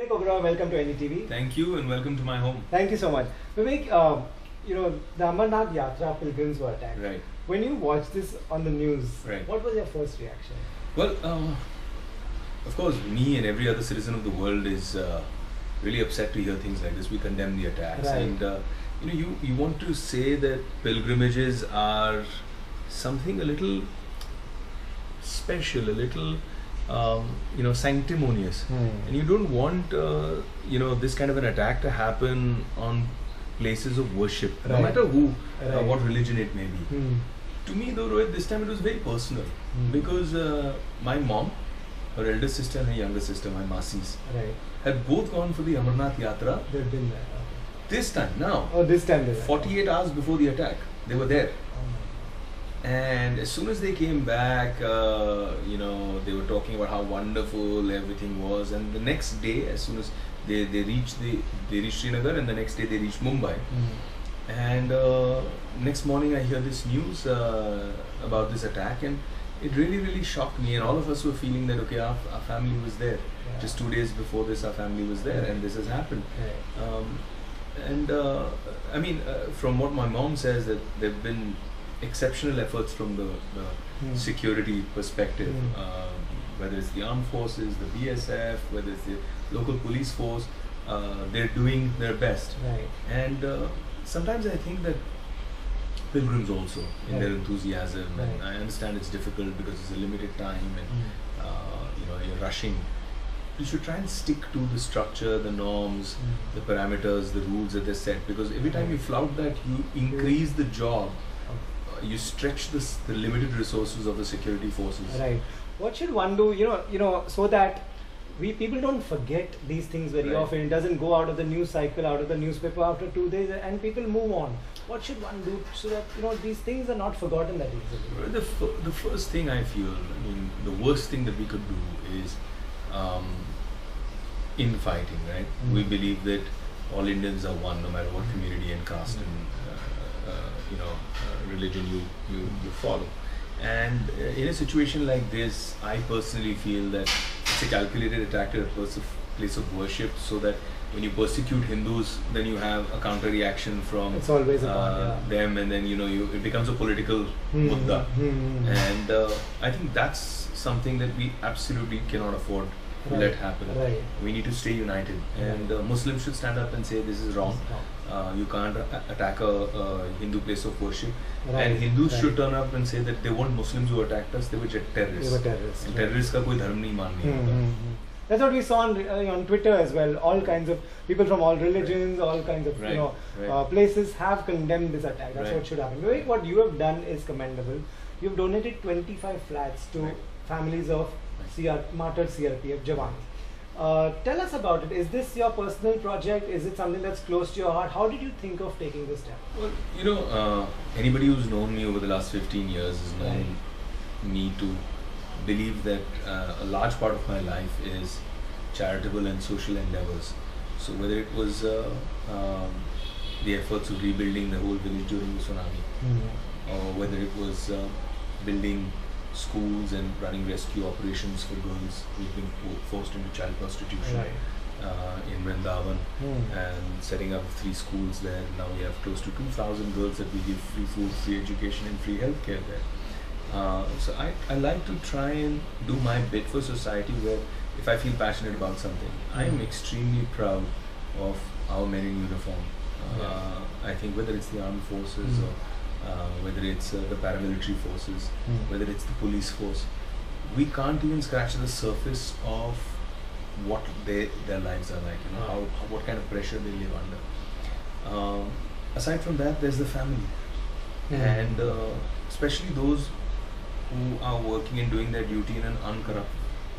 Vivek Oberoi, welcome to NDTV. Thank you and welcome to my home. Thank you so much. Vivek, the Amarnath Yatra pilgrims were attacked. Right. When you watched this on the news, Right. what was your first reaction? Well, of course, me and every other citizen of the world is really upset to hear things like this. We condemn the attacks, Right. and you want to say that pilgrimages are something a little special, a little sanctimonious, and you don't want this kind of an attack to happen on places of worship, no Right. matter who, Right. what religion it may be. To me, though, Rohit, this time it was very personal because my mom, her elder sister, and her younger sister, my masis, Right. had both gone for the Amarnath Yatra. They've been there. Okay. This time, now, Oh, this time they were. 48 hours before the attack, they were there. Oh my And as soon as they came back, they were talking about how wonderful everything was. And the next day, as soon as they reached Srinagar, and the next day they reached Mumbai. God. And next morning I hear this news about this attack, and it really shocked me. And all of us were feeling that okay, our family was there. Yeah. Just 2 days before this, our family was there, and this has happened. Right. From what my mom says, that there've been exceptional efforts from the security perspective, whether it's the armed forces, the BSF, whether it's the local police force, they're doing their best. Right. And sometimes I think that pilgrims also, in their Right. enthusiasm, and Right. I understand it's difficult because it's a limited time, and you're rushing. You should try and stick to the structure, the norms, the parameters, the rules that they're set, because every time you flout that, you increase the job, you stretch the limited resources of the security forces. Right. What should one do, so that people don't forget these things very Right. often. It doesn't go out of the news cycle, out of the newspaper after 2 days, and people move on. What should one do so that these things are not forgotten that easily? The first thing I feel, the worst thing that we could do is infighting, right? We believe that all Indians are one, no matter what community and caste and religion you follow. And in a situation like this, I personally feel that it's a calculated attack at a place of worship, so that when you persecute Hindus, then you have a counter reaction from It's always a them, and then it becomes a political mudda. And I think that's something that we absolutely cannot afford to let happen. Right. We need to stay united, and Muslims should stand up and say this is wrong. You can't attack a Hindu place of worship. Right. And Hindus Right. should turn up and say that they weren't Muslims who attacked us, they were just terrorists. They were terrorists. And Right. terrorists का कोई धर्म नहीं माननी होता. That's what we saw on Twitter as well. All kinds of people from all religions, all kinds of Right. places have condemned this attack. That's Right. what should happen. Vivek, what you have done is commendable. You've donated 25 flats to families of martyred CRPF Jawans. Tell us about it. Is this your personal project? Is it something that's close to your heart? How did you think of taking this step? Well, anybody who's known me over the last 15 years has known me to believe that a large part of my life is charitable and social endeavors. So whether it was the efforts of rebuilding the whole village during the tsunami, or whether it was building schools and running rescue operations for girls who've been forced into child prostitution in Vrindavan, and setting up 3 schools there. Now we have close to 2,000 girls that we give free food, free education and free healthcare there. So I like to try and do my bit for society, where if I feel passionate about something, I am extremely proud of our men in uniform. I think whether it's the armed forces or whether it's the paramilitary forces, whether it's the police force, we can't even scratch the surface of what their lives are like, what kind of pressure they live under. Aside from that, there's the family, and especially those who are working and doing their duty in an uncorrupt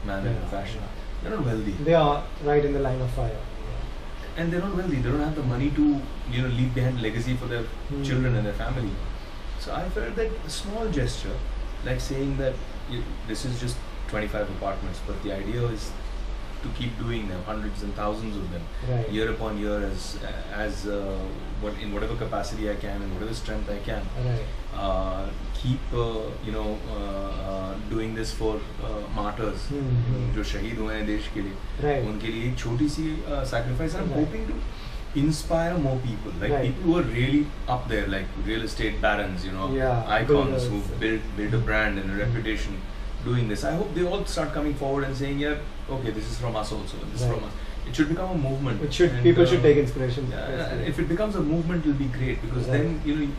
manner and fashion. They're not wealthy. They are right in the line of fire. And they're not wealthy. They don't have the money to leave behind legacy for their children and their family. So I felt that a small gesture, like saying that this is just 25 apartments, but the idea is to keep doing them, hundreds and thousands of them, Right. year upon year, in whatever capacity I can and whatever strength I can. Right. Keep doing this for martyrs, जो शहीद हुए हैं देश के लिए, Right. उनके लिए एक छोटी सी sacrifice. I'm Right. hoping to inspire more people, like Right. people who are really up there, like real estate barons, Yeah, icons builders. who've built a brand and a reputation doing this. I hope they all start coming forward and saying, yeah, okay, this is from us also, this is Right. from us. It should become a movement. It should, and, people should take inspiration. yeah, and if it becomes a movement, it'll be great, because Right. then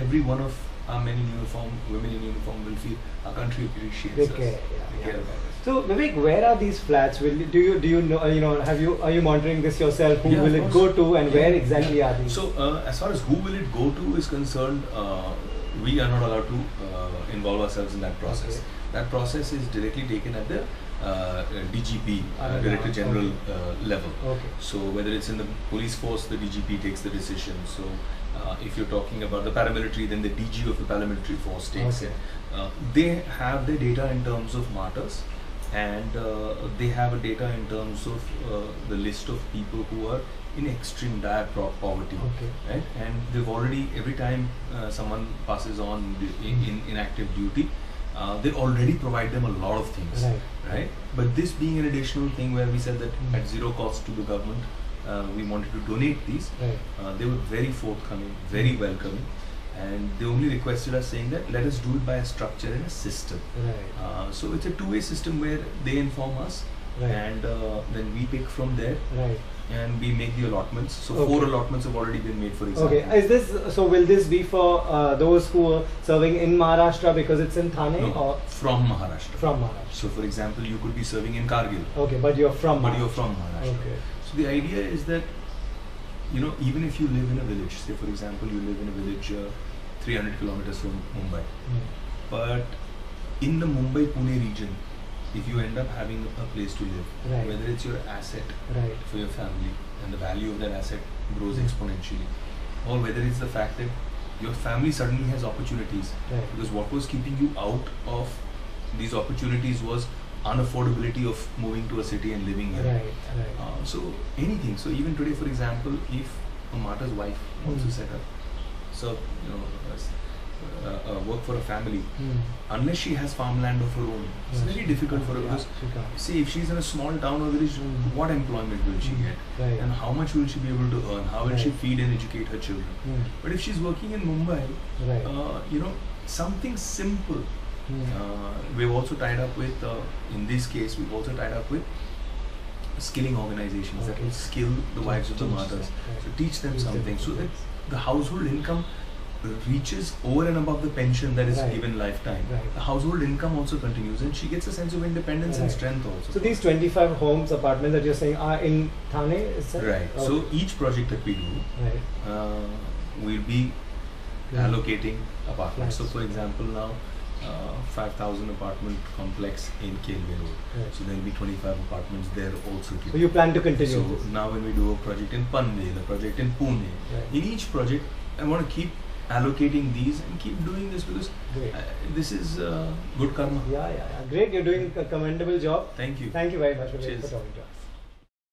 every one of our men in uniform, women in uniform will feel our country appreciates They us. care, They care about us. So Vivek, where are these flats? Do you know? Are you monitoring this yourself? Who Yeah, will of it go course. to, and where exactly are these? So as far as who will it go to is concerned, we are not allowed to involve ourselves in that process. Okay. That process is directly taken at the DGP, Director General level. Okay. So whether it's in the police force, the DGP takes the decision. So if you're talking about the paramilitary, then the DG of the paramilitary force takes Okay. it. They have the data in terms of martyrs, and they have a data in terms of the list of people who are in extreme dire poverty, Okay. right? And they've already, every time someone passes on in active duty, they already provide them a lot of things, Right. But this being an additional thing where we said that at zero cost to the government, we wanted to donate these. Right. They were very forthcoming, very welcoming, and they only requested us saying that let us do it by a structure and a system. Right. So it's a two-way system where they inform us, Right. and then we pick from there, Right. and we make the allotments. So Okay. 4 allotments have already been made, for example. Okay. Is this so? Will this be for those who are serving in Maharashtra because it's in Thane, No, or from Maharashtra. from Maharashtra? So for example, you could be serving in Kargil, Okay, but you're from. but you're from Maharashtra. Okay. So the idea is that, even if you live in a village, say for example, you live in a village 300 kilometers from Mumbai, but in the Mumbai-Pune region, if you end up having a place to live, Right. whether it's your asset Right. for your family and the value of that asset grows exponentially, or whether it's the fact that your family suddenly has opportunities, Right. because what was keeping you out of these opportunities was unaffordability of moving to a city and living here. Right. Right. So anything. So even today, for example, if a martyr's wife wants to set up, so work for a family, unless she has farmland of her own, it's Yeah, very difficult for her, yeah, because she can't. see, if she's in a small town or village, what employment will she get? Right. And how much will she be able to earn? How will she Right. feed and educate her children? But if she's working in Mumbai, Right. something simple. We've also tied up with, in this case, we've also tied up with skilling organizations that Okay. will skill the wives of the Teach martyrs. them, right. So teach them Teach them something, so things. that the household income reaches over and above the pension that is Right. given lifetime. Right. The household income also continues, and she gets a sense of independence and Right. strength also. So these 25 homes, apartments that you're saying are in Thane, is that? Right. Okay. So each project that we do, Right. we'll be Yeah. allocating apartments. So Flats. for example, now 5,000 apartment complex in Kelve Road. Right. So there'll be 25 apartments there also. Too. So you plan to continue So this? now when we do a project in Panvel, a project in Pune, Right. in each project, I want to keep allocating these and keep doing this, because Great. this is good karma. Yeah. Great. You're doing a commendable job. Thank you. Thank you very much Vivek, Cheers. for talking to us.